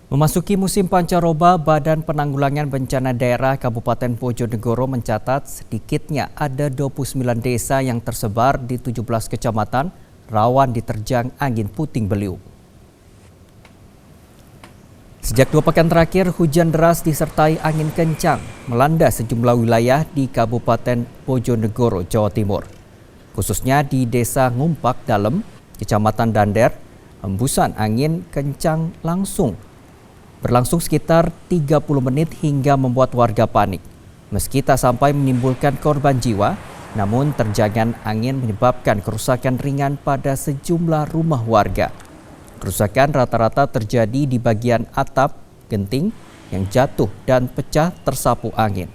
Memasuki musim pancaroba, Badan Penanggulangan Bencana Daerah Kabupaten Bojonegoro mencatat sedikitnya ada 29 desa yang tersebar di 17 kecamatan rawan diterjang angin puting beliung. Sejak 2 pekan terakhir, hujan deras disertai angin kencang melanda sejumlah wilayah di Kabupaten Bojonegoro, Jawa Timur. Khususnya di Desa Ngumpak Dalem, Kecamatan Dander, hembusan angin kencang berlangsung sekitar 30 menit hingga membuat warga panik. Meski tak sampai menimbulkan korban jiwa, namun terjangan angin menyebabkan kerusakan ringan pada sejumlah rumah warga. Kerusakan rata-rata terjadi di bagian atap, genting yang jatuh dan pecah tersapu angin.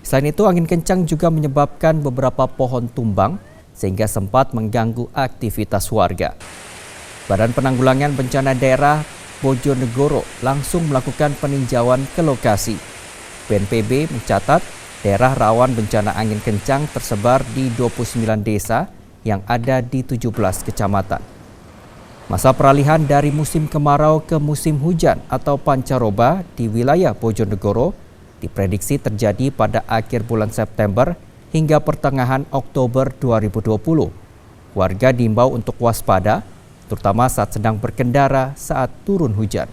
Selain itu, angin kencang juga menyebabkan beberapa pohon tumbang sehingga sempat mengganggu aktivitas warga. Badan Penanggulangan Bencana Daerah Bojonegoro langsung melakukan peninjauan ke lokasi. BNPB mencatat daerah rawan bencana angin kencang tersebar di 29 desa yang ada di 17 kecamatan. Masa peralihan dari musim kemarau ke musim hujan atau pancaroba di wilayah Bojonegoro diprediksi terjadi pada akhir bulan September hingga pertengahan Oktober 2020. Warga diimbau untuk waspada, terutama saat sedang berkendara saat turun hujan.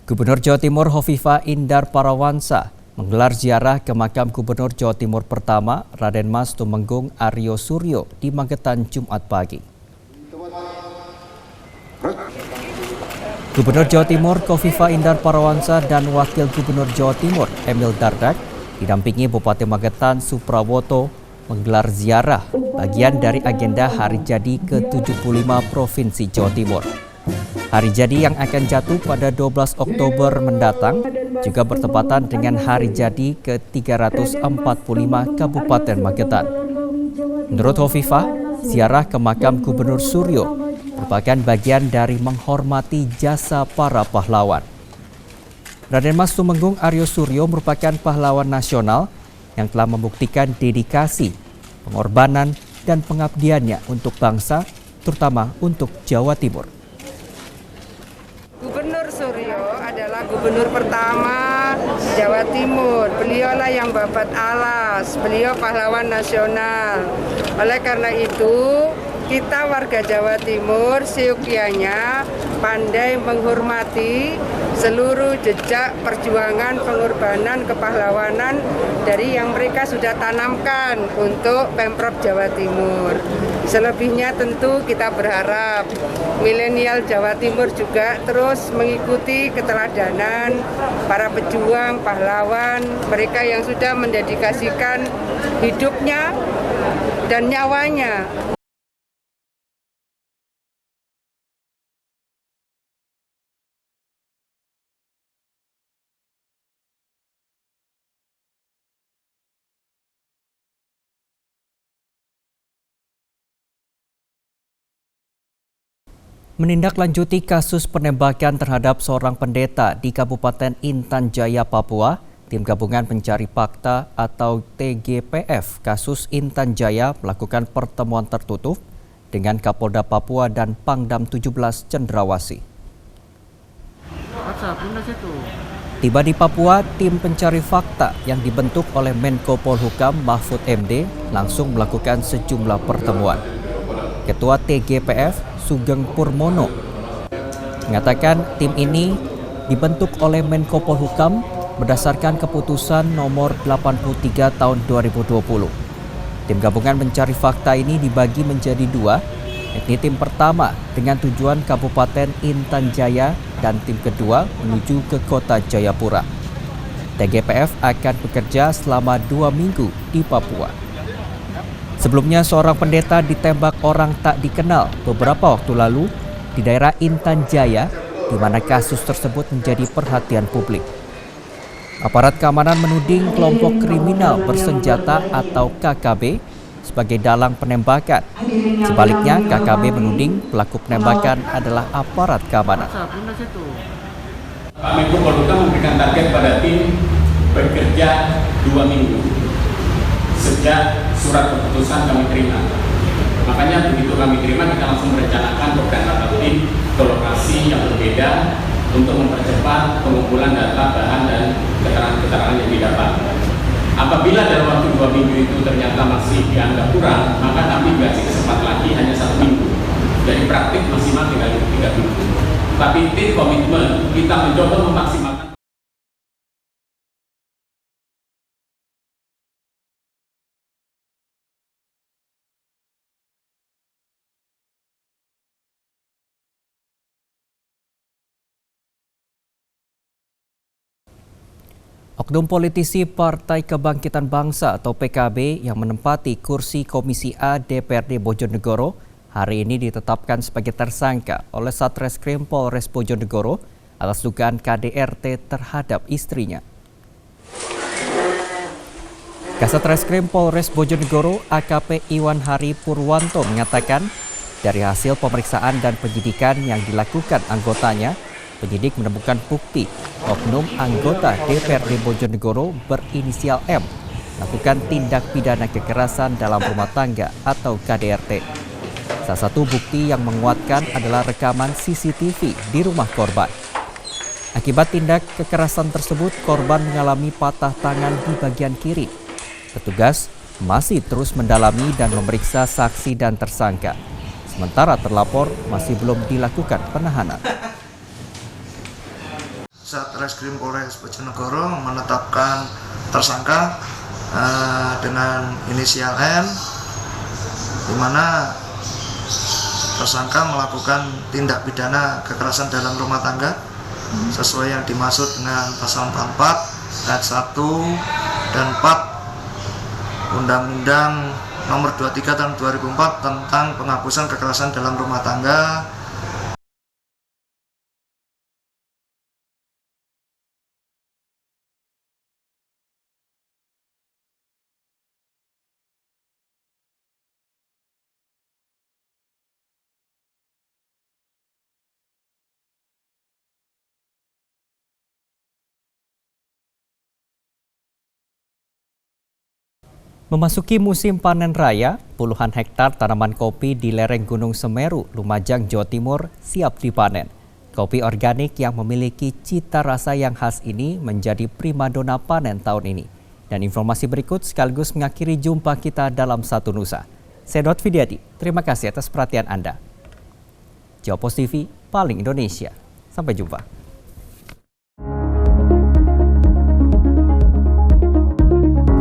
Gubernur Jawa Timur Hovifah Indar Parawansa menggelar ziarah ke makam Gubernur Jawa Timur pertama Raden Mas Tumenggung Aryo Suryo di Magetan Jumat pagi. Gubernur Jawa Timur Hovifah Indar Parawansa dan Wakil Gubernur Jawa Timur Emil Dardak didampingi Bupati Magetan Suprawoto menggelar ziarah bagian dari agenda Hari Jadi ke-75 Provinsi Jawa Timur. Hari Jadi yang akan jatuh pada 12 Oktober mendatang juga bertepatan dengan Hari Jadi ke-345 Kabupaten Magetan. Menurut Hovifah, ziarah ke makam Gubernur Suryo merupakan bagian dari menghormati jasa para pahlawan. Raden Mas Tumenggung Aryo Suryo merupakan pahlawan nasional yang telah membuktikan dedikasi, pengorbanan, dan pengabdiannya untuk bangsa, terutama untuk Jawa Timur. Gubernur Suryo adalah gubernur pertama Jawa Timur. Beliaulah yang babat alas, beliau pahlawan nasional. Oleh karena itu, kita warga Jawa Timur seukianya pandai menghormati seluruh jejak perjuangan, pengorbanan, kepahlawanan dari yang mereka sudah tanamkan untuk Pemprov Jawa Timur. Selebihnya tentu kita berharap milenial Jawa Timur juga terus mengikuti keteladanan para pejuang, pahlawan, mereka yang sudah mendedikasikan hidupnya dan nyawanya. Menindaklanjuti kasus penembakan terhadap seorang pendeta di Kabupaten Intan Jaya, Papua, Tim Gabungan Pencari Fakta atau TGPF kasus Intan Jaya melakukan pertemuan tertutup dengan Kapolda Papua dan Pangdam 17 Cendrawasih. Tiba di Papua, tim pencari fakta yang dibentuk oleh Menko Polhukam Mahfud MD langsung melakukan sejumlah pertemuan. Ketua TGPF Sugeng Purmono mengatakan tim ini dibentuk oleh Menko Polhukam berdasarkan keputusan nomor 83 tahun 2020. Tim gabungan mencari fakta ini dibagi menjadi 2, yakni tim pertama dengan tujuan Kabupaten Intan Jaya dan tim kedua menuju ke Kota Jayapura. TGPF akan bekerja selama 2 minggu di Papua. Sebelumnya seorang pendeta ditembak orang tak dikenal beberapa waktu lalu di daerah Intan Jaya, di mana kasus tersebut menjadi perhatian publik. Aparat keamanan menuding kelompok kriminal bersenjata atau KKB sebagai dalang penembakan. Sebaliknya, KKB menuding pelaku penembakan adalah aparat keamanan. Pak Menko Polhukam memberikan target pada tim bekerja 2 minggu sejak surat keputusan kami terima. Makanya begitu kami terima, kita langsung merencanakan beberapa tim ke lokasi yang berbeda untuk mempercepat pengumpulan data, bahan, dan keterangan-keterangan yang didapat. Apabila dalam waktu 2 minggu itu ternyata masih dianggap kurang, maka kami dikasih kesempatan lagi hanya 1 minggu. Jadi praktik maksimal tinggal 3 minggu. Tapi tim komitmen kita mencoba memaksimalkan. Oknum politisi Partai Kebangkitan Bangsa atau PKB yang menempati kursi Komisi A DPRD Bojonegoro hari ini ditetapkan sebagai tersangka oleh Satreskrim Polres Bojonegoro atas dugaan KDRT terhadap istrinya. Kasat Reskrim Polres Bojonegoro AKP Iwan Hari Purwanto mengatakan dari hasil pemeriksaan dan penyidikan yang dilakukan anggotanya, penyidik menemukan bukti oknum anggota DPRD Bojonegoro berinisial M melakukan tindak pidana kekerasan dalam rumah tangga atau KDRT. Salah satu bukti yang menguatkan adalah rekaman CCTV di rumah korban. Akibat tindak kekerasan tersebut, korban mengalami patah tangan di bagian kiri. Petugas masih terus mendalami dan memeriksa saksi dan tersangka. Sementara terlapor masih belum dilakukan penahanan. Satreskrim Polres Bojonegoro menetapkan tersangka dengan inisial M, di mana tersangka melakukan tindak pidana kekerasan dalam rumah tangga sesuai yang dimaksud dengan pasal 44 ayat 1 dan 4 Undang-Undang Nomor 23 Tahun 2004 tentang penghapusan kekerasan dalam rumah tangga. Memasuki musim panen raya, puluhan hektar tanaman kopi di lereng Gunung Semeru, Lumajang, Jawa Timur siap dipanen. Kopi organik yang memiliki cita rasa yang khas ini menjadi primadona panen tahun ini. Dan informasi berikut sekaligus mengakhiri jumpa kita dalam Satu Nusa. Saya Dot Vidyadi, terima kasih atas perhatian Anda. Jawa Post TV, paling Indonesia. Sampai jumpa.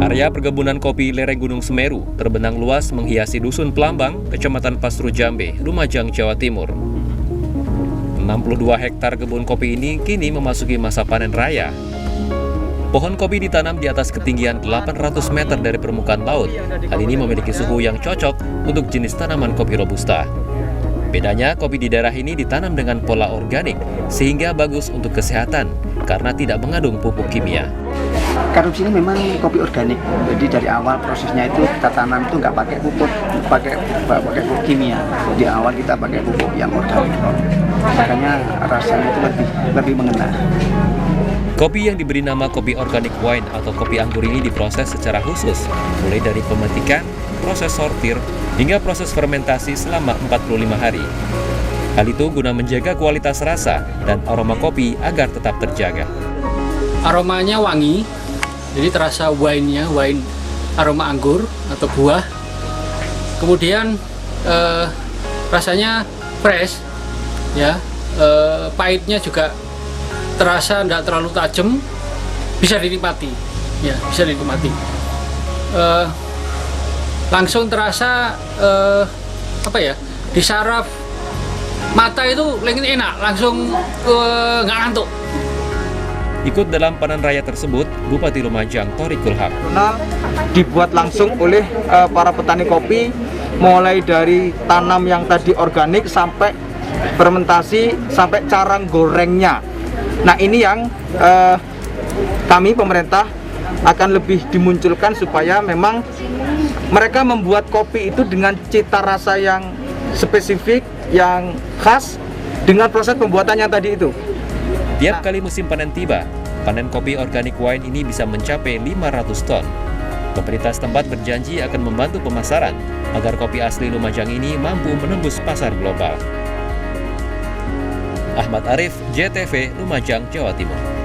Area perkebunan kopi lereng Gunung Semeru terbenang luas menghiasi Dusun Pelambang, Kecamatan Pasru Jambe, Lumajang, Jawa Timur. 62 hektar kebun kopi ini kini memasuki masa panen raya. Pohon kopi ditanam di atas ketinggian 800 meter dari permukaan laut. Hal ini memiliki suhu yang cocok untuk jenis tanaman kopi Robusta. Bedanya, kopi di daerah ini ditanam dengan pola organik, sehingga bagus untuk kesehatan karena tidak mengandung pupuk kimia. Karena di sini memang kopi organik, jadi dari awal prosesnya itu kita tanam itu nggak pakai pupuk kimia. Di awal kita pakai pupuk yang organik, makanya rasanya itu lebih mengena. Kopi yang diberi nama kopi organic wine atau kopi anggur ini diproses secara khusus, mulai dari pemetikan, proses sortir, hingga proses fermentasi selama 45 hari. Hal itu guna menjaga kualitas rasa dan aroma kopi agar tetap terjaga. Aromanya wangi, jadi terasa wine aroma anggur atau buah. Kemudian rasanya fresh, ya, pahitnya juga terasa tidak terlalu tajam, bisa dinikmati, ya, bisa dinikmati. Langsung terasa disaraf mata itu enak, langsung nggak ngantuk. Ikut dalam panen raya tersebut, Bupati Lumajang Thorikul Haq. Dibuat langsung oleh para petani kopi, mulai dari tanam yang tadi organik sampai fermentasi sampai cara gorengnya. Nah, ini yang kami pemerintah akan lebih dimunculkan supaya memang mereka membuat kopi itu dengan cita rasa yang spesifik, yang khas dengan proses pembuatannya tadi itu. Tiap kali musim panen tiba, panen kopi organik wine ini bisa mencapai 500 ton. Pemerintah setempat berjanji akan membantu pemasaran agar kopi asli Lumajang ini mampu menembus pasar global. Ahmad Arif, JTV, Lumajang, Jawa Timur.